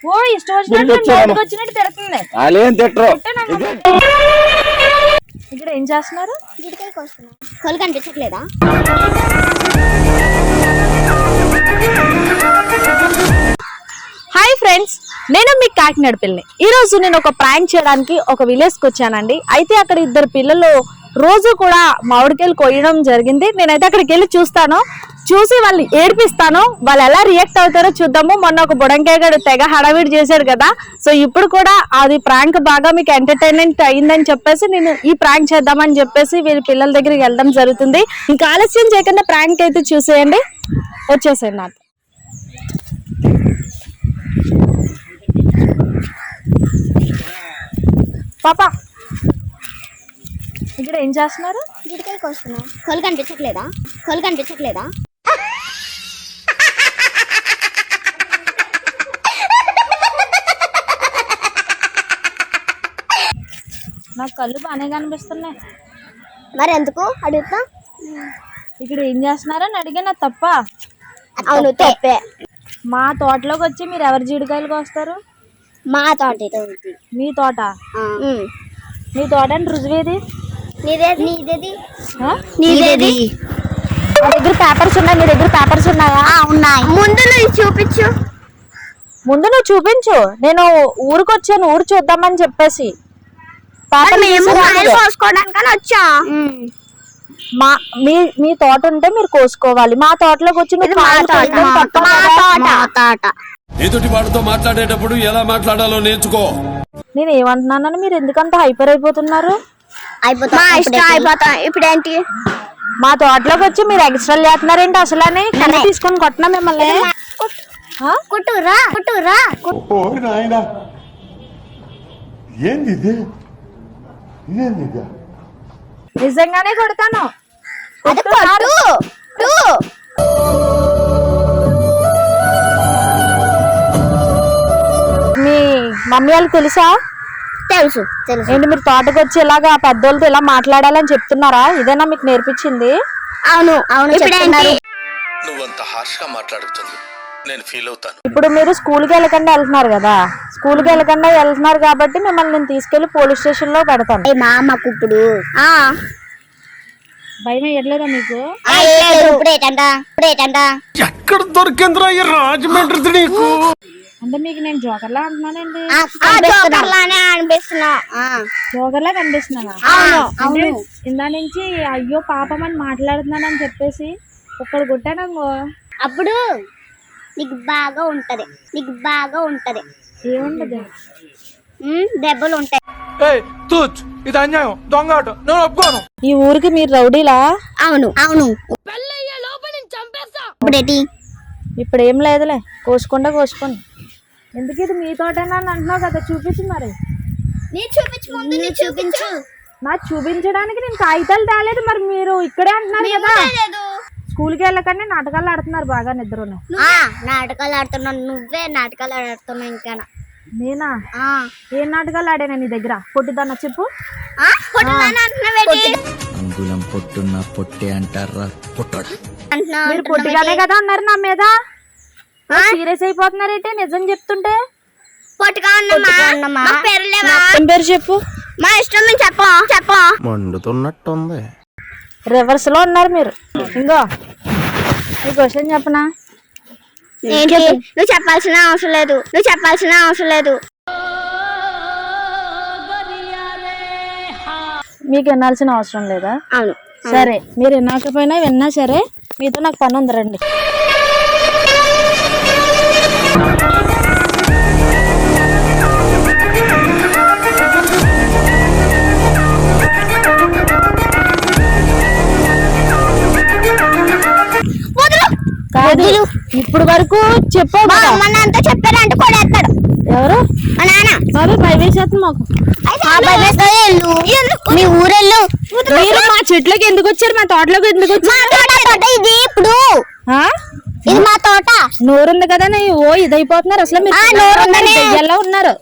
ఓ ఇష్టం వచ్చినట్టు వచ్చినట్టు తిడుతుంది. ఇక్కడ ఏం చేస్తున్నారు? కళ్ళు కనిపించట్లేదా? హాయ్ ఫ్రెండ్స్, నేను మీ కాకినాడ పిల్లని. ఈ రోజు నేను ఒక ప్రాంక్ చేయడానికి ఒక విలేజ్ కి వచ్చానండి. అయితే అక్కడ ఇద్దరు పిల్లలు రోజు కూడా మామిడికాయలు కొయ్యడం జరిగింది. నేనైతే అక్కడికి వెళ్ళి చూసి వాళ్ళు ఏడిపిస్తాను. వాళ్ళు ఎలా రియాక్ట్ అవుతారో చూద్దాము. మొన్న ఒక బుడంకాయ గడు తెగ హడావిడి చేశాడు కదా, సో ఇప్పుడు కూడా అది ప్రాంక్ బాగా మీకు ఎంటర్టైన్మెంట్ అయిందని చెప్పేసి నేను ఈ ప్రాంక్ చేద్దామని చెప్పేసి వీళ్ళ పిల్లల దగ్గరికి వెళ్ళడం జరుగుతుంది. ఇంకా ఆలస్యం చేయకుండా ప్రాంక్ అయితే చూసేయండి. వచ్చేసేయండి నాకు. పాపా ఇక్కడ ఏం చేస్తున్నారు? గిడికాయలు కోస్తున్నా. కళ్ళు కనిపించట్లేదా? కళ్ళు కనిపించట్లేదా? నాకు కళ్ళు బాగానే కనిపిస్తున్నాయి. మరి ఎందుకు అడుగుతా? ఇక్కడ ఏం చేస్తున్నారని అడిగినా తప్ప? అవును తప్పే. మా తోటలోకి వచ్చి మీరు ఎవరి జీడికాయలు కోస్తారు? మా తోట. మీ తోట? మీ తోట అంటే రుజువేది? నీదేది? మా దగ్గర పేపర్స్ ఉన్నాయి. మీ దగ్గర పేపర్స్ ఉన్నాయా? ఉన్నాయి. ముందు నువ్వు చూపించు. ముందు నువ్వు చూపించు. నేను ఊరికి వచ్చాను, ఊరు చూద్దామని చెప్పేసి. మీ తోట ఉంటే మీరు కోసుకోవాలి. మా తోటలోకి వచ్చి ఎదుటి వాడితో మాట్లాడేటప్పుడు ఎలా మాట్లాడాలో నేర్చుకో. నేను ఏమంటున్నానని మీరు ఎందుకంత హైపర్ అయిపోతున్నారు? ఇప్పుడు ఏంటి? మా తోటలోకి వచ్చి మీరు ఎక్స్ట్రా లేతున్నారేంటి? అసలు కన్నా తీసుకొని కొట్టినా మిమ్మల్ని. నిజంగానే కొడతాను. మీ మమ్మీ వాళ్ళకి తెలుసా? తెలుసు. ఏంటి మీరు తోటకు వచ్చి ఇలాగా పెద్దోళ్ళతో ఇలా మాట్లాడాలని చెప్తున్నారా? ఇదేనా మీకు నేర్పించింది? అవును. నువ్వంత హార్ష్ గా మాట్లాడుతుంది నేను ఫీల్ అవుతాను. ఇప్పుడు మీరు స్కూల్కి వెళ్ళకుండా వెళ్తున్నారు కదా, స్కూల్కి వెళ్ళకుండా వెళ్తున్నారు కాబట్టి మిమ్మల్ని నేను తీసుకెళ్లి పోలీస్ స్టేషన్ లో పెడతాను. మామకు ఇప్పుడు భయం వేయట్లేదా మీకు? ఎక్కడ దొరికిందిరా ఈ రాజమండ్రి నీకు? అంటే మీకు నేను జోకర్లా అంటున్నానండి? జోకర్లా కనిపిస్తున్నానా? అంటే ఇందా నుంచి అయ్యో పాపం అని మాట్లాడుతున్నానని చెప్పేసి ఒక్కడు కొట్టాను. అప్పుడు నీకు బాగా ఉంటది. ఏముంటది? దెబ్బలు ఉంటాయి. ఇది అన్యాయం, దొంగ ఆట, నేను ఒప్పుకోను. ఈ ఊరికి మీరు రౌడీలా? అవును. ఇప్పుడు ఏం లేదులే, కోసుకోండి. ఎందుకు ఇది మీ తోటేనా అని అంటున్నావు కదా, చూపించు మరి. చూపించు. నాకు చూపించడానికి నేను కాగితాలు తేలేదు. మరి మీరు ఇక్కడే అంటున్నారు కదా, స్కూల్కి వెళ్ళకండి నాటకాలు ఆడుతున్నారు బాగా నిద్రను. నాటకాలు ఆడుతున్నావు నువ్వే. నాటకాలు ఆడుతున్నావు ఇంకా. నేనా? ఏం నాటకాలు ఆడానా నీ దగ్గర? పొట్టిదన్న చెప్పు. అంగుళం పొట్టున్న పొట్టే అంటారా? మీరు పొట్టిగానే కదా అన్నారు నా మీద. సీరియస్ అయిపోతున్నారేంటి నిజం చెప్తుంటే? ఏం పేరు చెప్పు. మా ఇష్టం చెప్ప. మండుతున్నట్టుంది. రివర్స్ లో ఉన్నారు మీరు. ఇంకో ఈ క్వశ్చన్ చెప్పనా? నువ్వు చెప్పాల్సిన అవసరం లేదు. మీకు వినాల్సిన అవసరం లేదా? అవును. సరే, మీరు వినకపోయినా విన్నా సరే, మీతో నాకు పని ఉంది, రండి. కాదు, ఇప్పుడు వరకు చెప్పాడు. అంతా చెప్పారంటే కొడేస్తాడు. ఎవరు? మా నాన్న. బాబు భయవేసేస్తుంది మాకు. మీ ఊరెళ్ళు. మీరు మా చెట్లకి ఎందుకు వచ్చారు? మా తోటలోకి ఎందుకు వచ్చారు? ఇది ఇప్పుడు ఇది మా తోట. నోరుంది కదా ఇదైపోతున్నారు అసలు. మీరు ఎలా ఉన్నారు?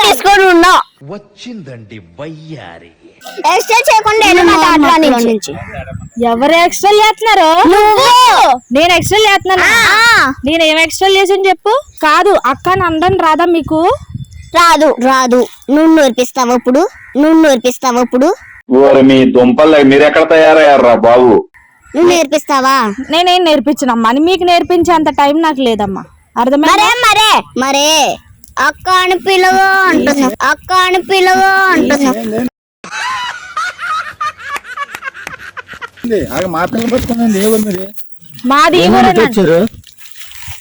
తీసుకొని ఉన్నావు. వచ్చిందండి వయ్యారి. ఎక్స్ట్రా చేయకుండా వెళ్ళు మా దాంట్లో నుంచి. ఎవరు ఎక్స్ట్రా చేస్తున్నారు? నేను ఎక్స్ట్రా చేస్తున్నాను. నేను ఏం ఎక్స్ట్రా చేసాను చెప్పు. కాదు అక్క నందన్ రాదా మీకు? రాదు రాదు. నువ్వు నేర్పిస్తావు ఇప్పుడు. మీ దుంపలు మీరెక్కడ తయారయ్యారా బాబు? నువ్వు నేర్పిస్తావా? నేనేం నేర్పించనమ్మా, అని మీకు నేర్పించే అంత టైం నాకు లేదమ్మా. అర్థమైందా? మరే అక్క అని పిలవో అంటున్నా. మా పిల్లలు పట్టుకున్నాను. ఏ ఊరు మీరు? మాది ఈ ఊరేనండి. వచ్చారు?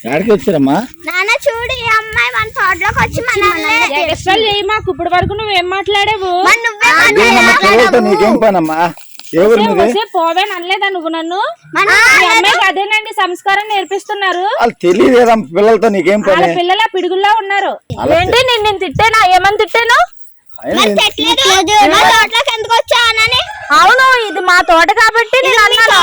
ఎక్కడికి వచ్చారమ్మా? నాన్న చూడు, ఈ అమ్మాయి మన తోటలోకి వచ్చి మనల్ని ఎక్స్ట్రా చేయి మాకు. ఇప్పుడు వరకు నువ్వేం మాట్లాడావు? పిల్లలతో నీకేం పనమ్మా? ఏ ఊరు మీది? పోవేని అనలేదా నువ్వు నన్ను? మీ అమ్మాయికి అదేనండి సంస్కారం నేర్పిస్తున్నారు. వాళ్ళు తెలియదు. పిల్లలతో నీకేం వాళ్ళ పని? పిల్లల పిడుగుల్లో ఉన్నారు. ఏంటి నేను తిట్టానా? ఏమని తిట్టాను? అవును, ఇది మా తోట కాబట్టి నేను అన్నాను.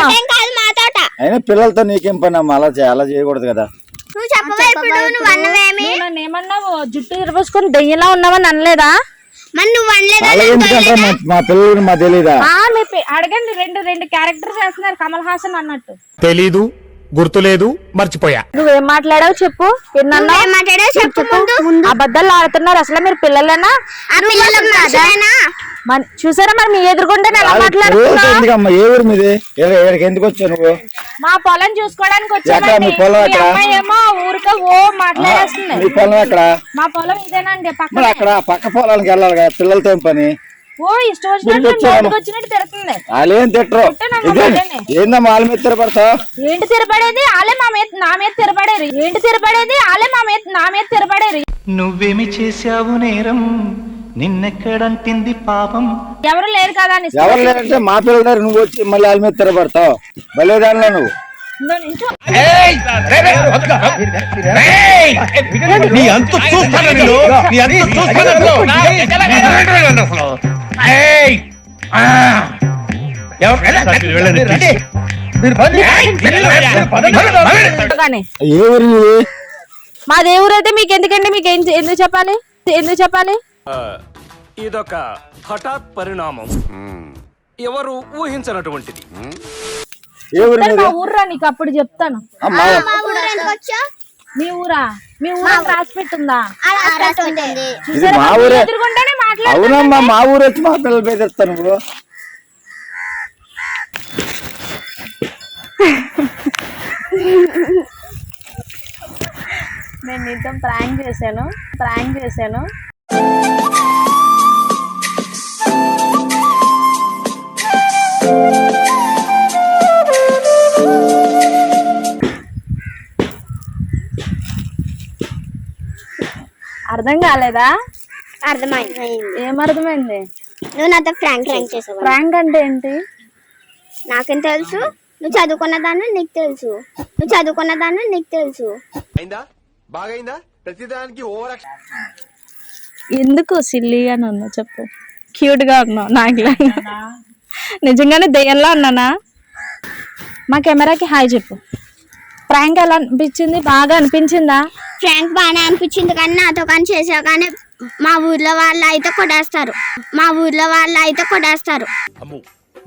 మా తోట. అయినా పిల్లలతో నీకేం పని అమ్మా? అలా చేయకూడదు కదా. నువ్వు చెప్పవా ఇప్పుడు? నువ్వు అన్నవేమి? నువ్వు నన్ను ఏమన్నావు? జుట్టు ఇరబోసుకొని దెయ్యంలా ఉన్నావని అనలేదా? మరి నువ్వు అనలేదా? అలా ఎందుకంటారా? మా పిల్లలు మా తెలీదా? అడగండి. రెండు క్యారెక్టర్ చేస్తున్నారు కమల్ హాసన్ అన్నట్టు. తెలీదు, గుర్తులేదు, మర్చిపోయా. నువ్వేం మాట్లాడావు చెప్పు. అబద్ధాలు ఆడుతున్నారు. అసలు మీరు పిల్లలేనా? చూసారా మరి మీ ఎదురుకుంటే ఎలా మాట్లాడుతున్నా? ఎందుకమ్మా? ఏ ఊరు మీది? ఎక్కడికి ఎందుకు వచ్చావు నువ్వు? మా పొలం చూసుకోవడానికి వచ్చాను. మీ పొలం ఎక్కడ? ఏమో ఊరికే మాట్లాడేస్తుంది. మీ పొలం ఎక్కడ? మా పొలం ఇదేనండి. మరి అక్కడ పక్క పొలానికి వెళ్ళాలి కదా. పిల్లలతో ఏం పని? ఇష్టం వచ్చినట్టు తిరుగుతుంది. వాళ్ళేం తిట్టరు. ఏందమ్మా వాళ్ళ మీద తిరపడతావు? ఏంటి తిరపడేది? వాళ్ళే నా మీద తిరపడేరు. నువ్వేమి చేశావు నేరం, నిన్నెక్కడంటింది పాపం. ఎవరు లేరు కదా అని. ఎవరు లేరంటే మా పిల్లలు. నువ్వు వచ్చి మళ్ళీ వాళ్ళ మీద తిరపడతావు. భలేదానిలో నువ్వు. ఏ ఊరు? మా దేవురైతే మీకు ఎందుకండి? మీకు ఎందుకు చెప్పాలి? ఇదొక హఠాత్ పరిణామం, ఎవరు ఊహించినటువంటిది. ఏ ఊరు? మా ఊర్రా, నీకు అప్పుడు చెప్తాను. మీ ఊరా రాసి పెట్టుందా? ఇది మా ఊరే. ఎదురుకుంటేనే మాట్లాడు. అవునమ్మా, మా ఊరు వచ్చి మా పిల్లల పేరు తెస్తాను. నువ్వు నేను నీతో ప్రాంక్ చేశాను. అర్థం కాలేదా? అర్థమైంది. ఏమర్థమైంది? నువ్వు నాతో ఫ్రాంక్ చేసావు. ప్రాంక్ అంటే ఏంటి? నాకేం తెలుసు? నువ్వు చదువుకున్నదాన్ని నీకు తెలుసు. బాగైందా? ప్రతిదానికి ఓవర్. ఎందుకు సిల్లీగా ఉన్నావు చెప్పు. క్యూట్ గా ఉన్నావు. నాకు నిజంగానే దెయ్యంలా ఉన్నానా? మా కెమెరాకి హాయ్ చెప్పు. ప్రాంక్ ఎలా అనిపించింది? బాగా అనిపించిందా? ఫ్రాంక్ బాగానే అనిపించింది, కానీ నాతో కానీ చేసావు. కానీ మా ఊర్లో వాళ్ళు అయితే కొడేస్తారు.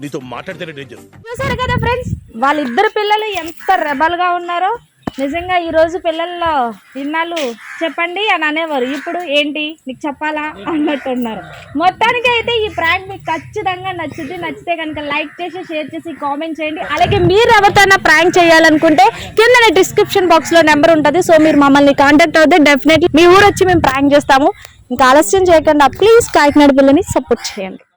నీతో మాట్లాడితేనే డేంజర్. చూసారు కదా ఫ్రెండ్స్, వాళ్ళిద్దరు పిల్లలు ఎంత రెబల్ గా ఉన్నారో. నిజంగా ఈ రోజు పిల్లల్లో ఇన్నాళ్ళు చెప్పండి అని అనేవారు, ఇప్పుడు ఏంటి నీకు చెప్పాలా అన్నట్టు ఉన్నారు. మొత్తానికి అయితే ఈ ప్రాంక్ మీకు ఖచ్చితంగా నచ్చితే కనుక లైక్ చేసి, షేర్ చేసి, కామెంట్ చేయండి. అలాగే మీరు ఎవరితోనా ప్రాంక్ చేయాలనుకుంటే కింద డిస్క్రిప్షన్ బాక్స్ లో నెంబర్ ఉంటుంది. సో మీరు మమ్మల్ని కాంటాక్ట్ అవుతే డెఫినెట్లీ మీ ఊరు వచ్చి మేము ప్రాంక్ చేస్తాము. ఇంకా ఆలస్యం చేయకుండా ప్లీజ్ కాకినాడ పిల్లని సపోర్ట్ చేయండి.